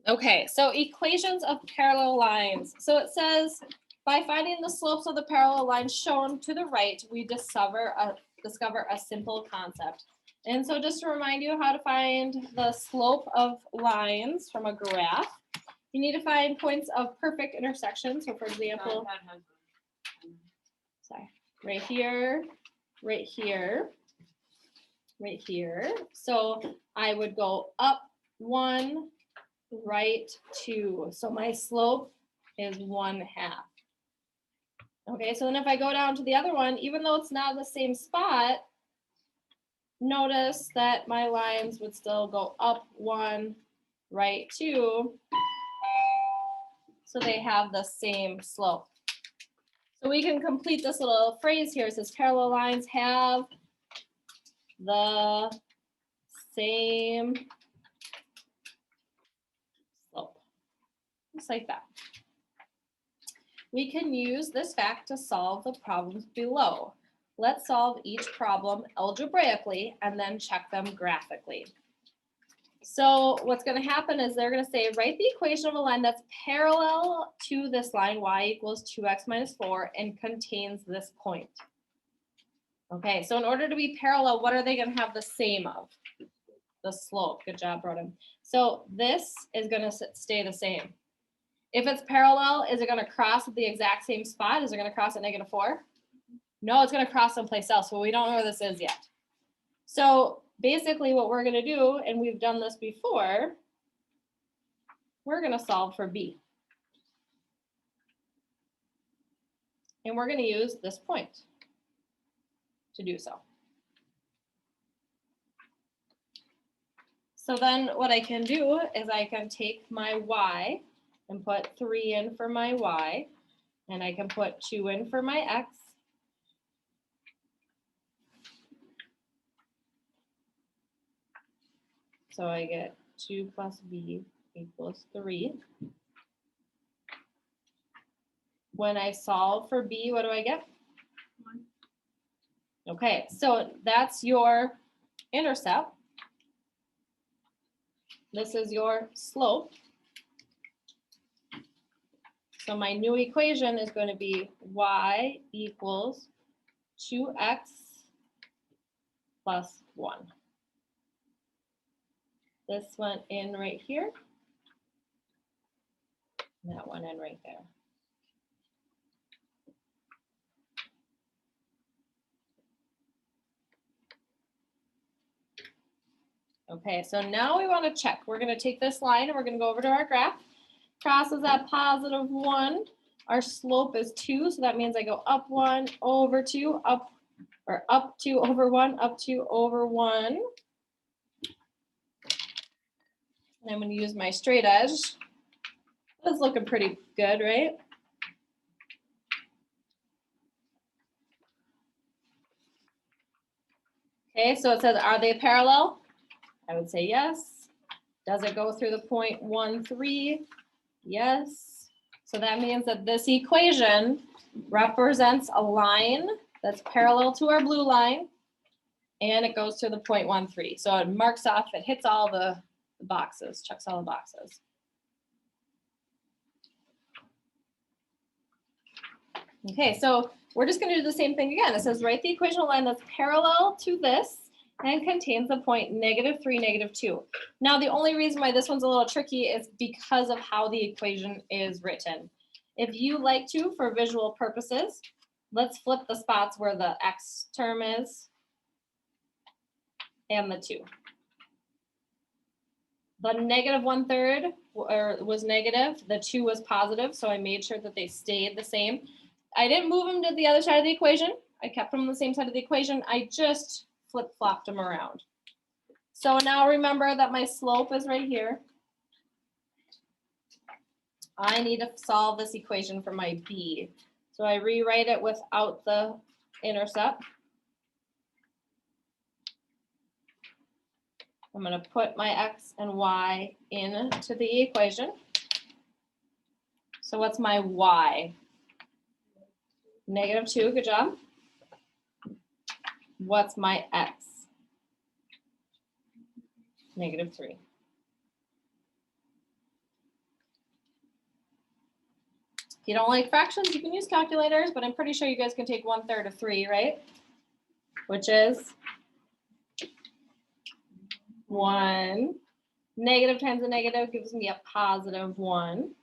Okay, so equations of parallel lines. So it says, by finding the slopes of the parallel lines shown to the right, we discover a simple concept. And so just to remind you how to find the slope of lines from a graph, you need to find points of perfect intersection. So for example, sorry, right here, right here, right here. So I would go up 1, right 2. So my slope is 1/2. Okay, so then if I go down to the other one, even though it's not the same spot, notice that my lines would still go up 1, right 2. So they have the same slope. So we can complete this little phrase here. It says parallel lines have the same slope. Just like that. We can use this fact to solve the problems below. Let's solve each problem algebraically and then check them graphically. So what's going to happen is they're going to say, write the equation of a line that's parallel to this line, y equals 2x minus 4, and contains this point. Okay, so in order to be parallel, what are they going to have the same of? The slope. Good job, Broden. So this is going to stay the same. If it's parallel, is it going to cross at the exact same spot? Is it going to cross at -4? No, it's going to cross someplace else. Well, we don't know where this is yet. So basically what we're going to do, and we've done this before, we're going to solve for b. And we're going to use this point to do so. So then what I can do is I can take my y and put 3 in for my y, and I can put 2 in for my x. So I get 2 plus b equals 3. When I solve for b, what do I get? 1. Okay, so that's your intercept. This is your slope. So my new equation is going to be y equals 2x plus 1. This went in right here. And that went in right there. Okay, so now we want to check. We're going to take this line and we're going to go over to our graph. Crosses at +1. Our slope is 2, so that means I go up 1 over 2, up 2 over 1, up 2 over 1. And I'm going to use my straight edge. That's looking pretty good, right? Okay, so it says, are they parallel? I would say yes. Does it go through the point 1, 3? Yes. So that means that this equation represents a line that's parallel to our blue line, and it goes to the point 1, 3. So it marks off, it hits all the boxes, checks all the boxes. Okay, so we're just going to do the same thing again. It says write the equation of a line that's parallel to this and contains the point -3, -2. Now, the only reason why this one's a little tricky is because of how the equation is written. If you like to, for visual purposes, let's flip the spots where the x term is and the 2. The -1/3 was negative, the 2 was positive, so I made sure that they stayed the same. I didn't move them to the other side of the equation. I kept them on the same side of the equation. I just flip-flopped them around. So now remember that my slope is right here. I need to solve this equation for my b. So I rewrite it without the intercept. I'm going to put my x and y into the equation. So what's my y? -2, good job. What's my x? -3. If you don't like fractions, you can use calculators, but I'm pretty sure you guys can take 1/3 of 3, right? Which is 1. Negative times a negative gives me a positive 1.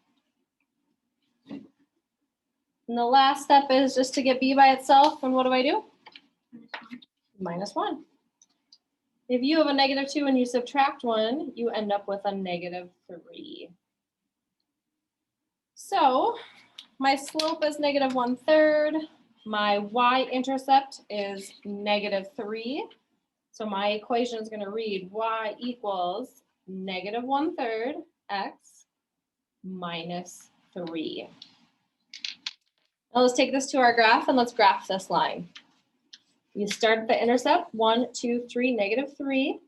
And the last step is just to get b by itself, and what do? -1. If you have a -2 and you subtract 1, you end up with a -3. So my slope is -1/3. My y-intercept is -3. So my equation is going to read y equals -1/3 x minus 3. Now let's take this to our graph and let's graph this line. You start at the intercept, 1, 2, 3, -3.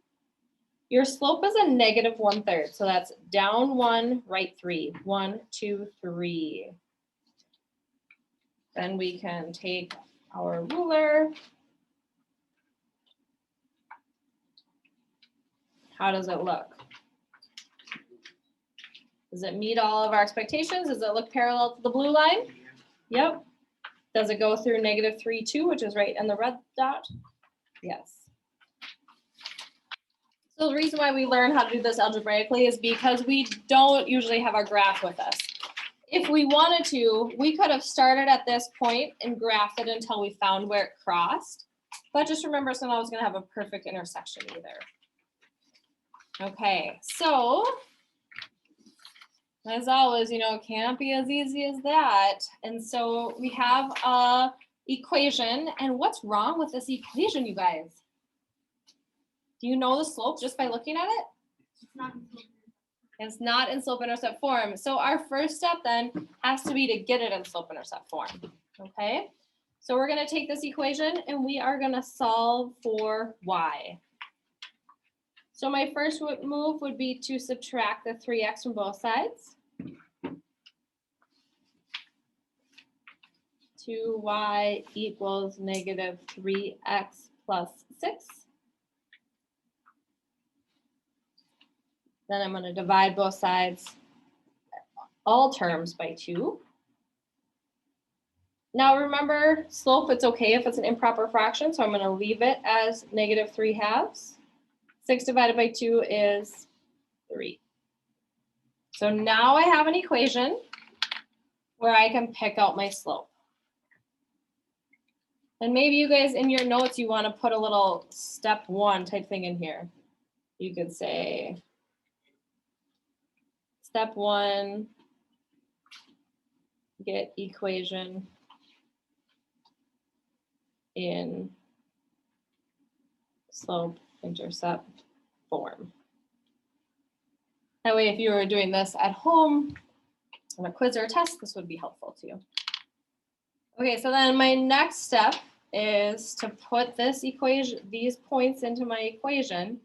Your slope is a -1/3, so that's down 1, right 3. 1, 2, 3. Then we can take our ruler. How does it look? Does it meet all of our expectations? Does it look parallel to the blue line? Yep. Does it go through -3, 2, which is right in the red dot? Yes. So the reason why we learn how to do this algebraically is because we don't usually have our graph with us. If we wanted to, we could have started at this point and graphed it until we found where it crossed. But just remember, it's not always going to have a perfect intersection either. Okay, so as always, it can't be as easy as that. And so we have a equation. And what's wrong with this equation, you guys? Do you know the slope just by looking at it? It's not in slope-intercept form. So our first step then has to be to get it in slope-intercept form. Okay? So we're going to take this equation and we are going to solve for y. So my first move would be to subtract the 3x from both sides. 2y equals -3x plus 6. Then I'm going to divide both sides, all terms, by 2. Now remember, slope, it's okay if it's an improper fraction, so I'm going to leave it as -3/2. 6 divided by 2 is 3. So now I have an equation where I can pick out my slope. And maybe you guys in your notes, you want to put a little step 1 type thing in here. You could say step 1, get equation in slope-intercept form. That way, if you were doing this at home on a quiz or a test, this would be helpful to you. Okay, so then my next step is to put this equation, these points into my equation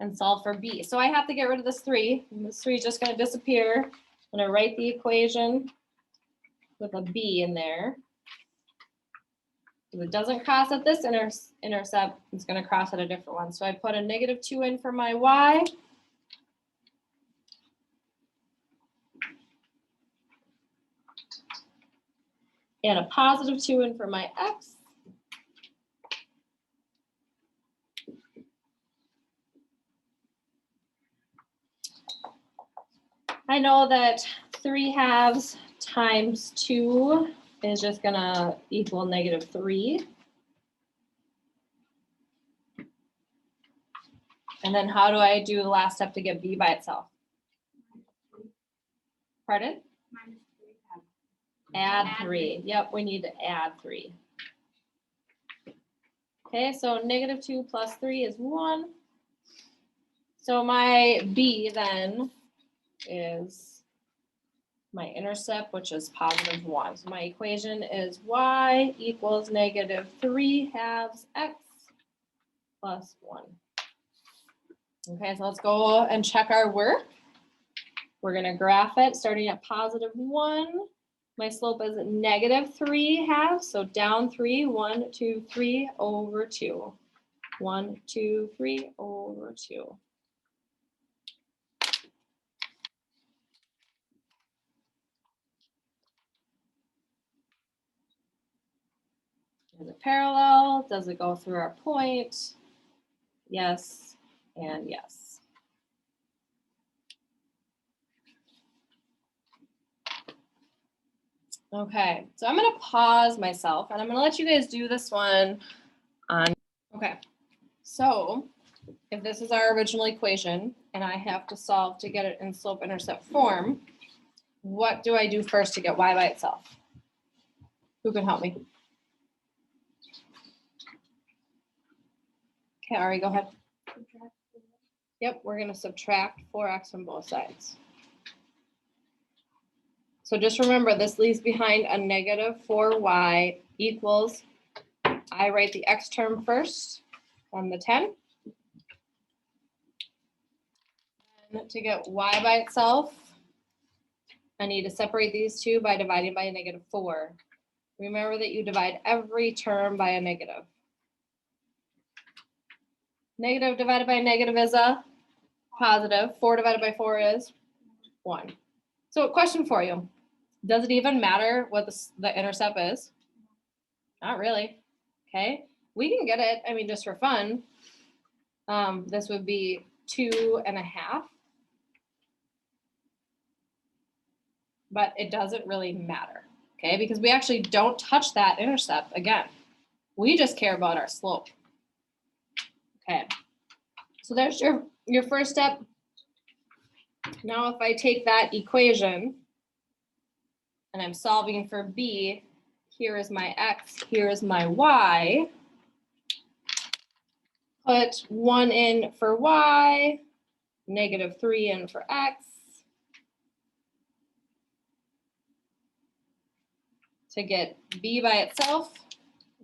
and solve for b. So I have to get rid of this 3. And this 3 is just going to disappear. I'm going to write the equation with a b in there. If it doesn't cross at this intercept, it's going to cross at a different one. So I put a -2 in for my y. And a +2 in for my x. I know that 3/2 times 2 is just going to equal -3. And then how do I do the last step to get b by itself? Pardon? Add 3. Yep, we need to add 3. Okay, so -2 plus 3 is 1. So my b then is my intercept, which is +1. So my equation is y equals -3/2 x plus 1. Okay, so let's go and check our work. We're going to graph it starting at +1. My slope is -3/2, so down 3, 1, 2, 3 over 2. 1, 2, 3 over 2. Is it parallel? Does it go through our point? Yes and yes. Okay, so I'm going to pause myself and I'm going to let you guys do this one on. Okay, so if this is our original equation and I have to solve to get it in slope-intercept form, what do I do first to get y by itself? Who can help me? Okay, Ari, go ahead. Yep, we're going to subtract 4x from both sides. So just remember, this leaves behind a negative 4y equals, I write the x term first on the 10. And to get y by itself, I need to separate these two by dividing by a negative 4. Remember that you divide every term by a negative. Negative divided by a negative is a positive. 4 divided by 4 is 1. So a question for you. Does it even matter what the intercept is? Not really. Okay. We can get it, I mean, just for fun. This would be 2.5. But it doesn't really matter. Okay, because we actually don't touch that intercept again. We just care about our slope. Okay, so there's your first step. Now if I take that equation and I'm solving for b, here is my x, here is my y. Put 1 in for y, negative 3 in for x. To get b by itself,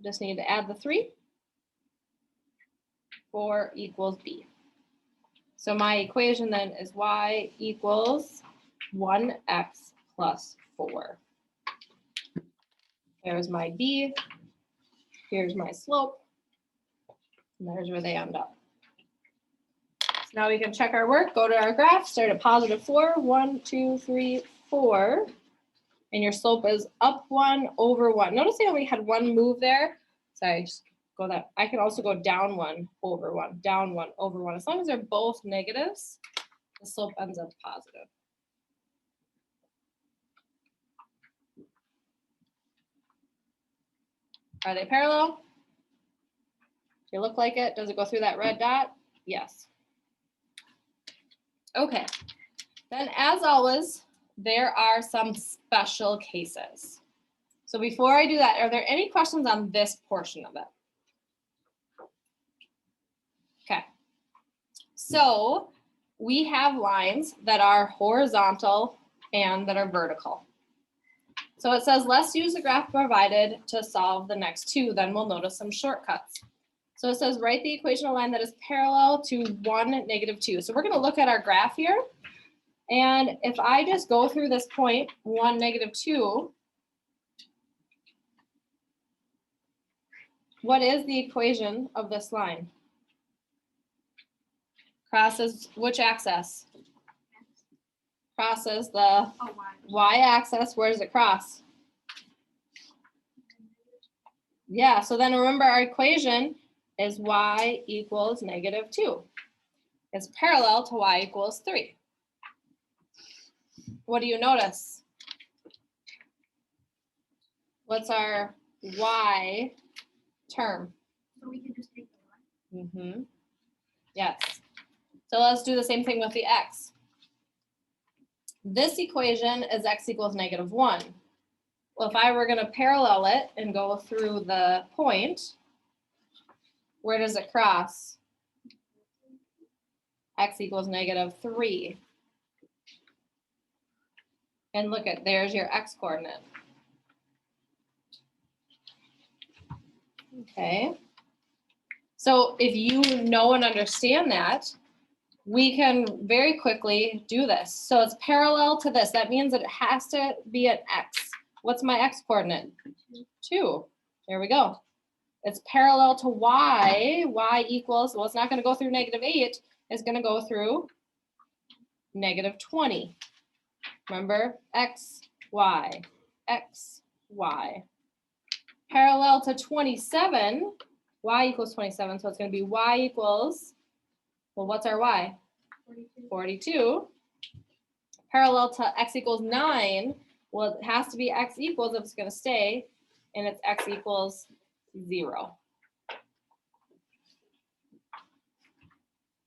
just need to add the 3. 4 equals b. So my equation then is y equals 1x plus 4. There's my b. Here's my slope. And there's where they end up. So now we can check our work, go to our graph, start at positive 4, 1, 2, 3, 4. And your slope is up 1 over 1. Notice I only had one move there. Sorry, just go that. I can also go down 1 over 1, down 1 over 1. As long as they're both negatives, the slope ends up positive. Are they parallel? They look like it. Does it go through that red dot? Yes. Okay. Then as always, there are some special cases. So before I do that, are there any questions on this portion of it? Okay. So we have lines that are horizontal and that are vertical. So it says, let's use the graph provided to solve the next two. Then we'll notice some shortcuts. So it says, write the equation of a line that is parallel to 1, negative 2. So we're going to look at our graph here. And if I just go through this point, 1, negative 2, what is the equation of this line? Crosses which axis? Crosses the y-axis. Where does it cross? Yeah, so then remember our equation is y equals negative 2. It's parallel to y equals 3. What do you notice? What's our y term? So we can just take the one. Mm-hmm. Yes. So let's do the same thing with the x. This equation is x equals negative 1. Well, if I were going to parallel it and go through the point, where does it cross? X equals negative 3. And look at, there's your x coordinate. Okay. So if you know and understand that, we can very quickly do this. So it's parallel to this. That means that it has to be an x. What's my x coordinate? 2. There we go. It's parallel to y. Y equals, well, it's not going to go through negative 8. It's going to go through negative 20. Remember, x, y, x, y. Parallel to 27, y equals 27, so it's going to be y equals, well, what's our y? 42. 42. Parallel to x equals 9, well, it has to be x equals if it's going to stay, and it's x equals 0.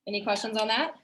Any questions on that?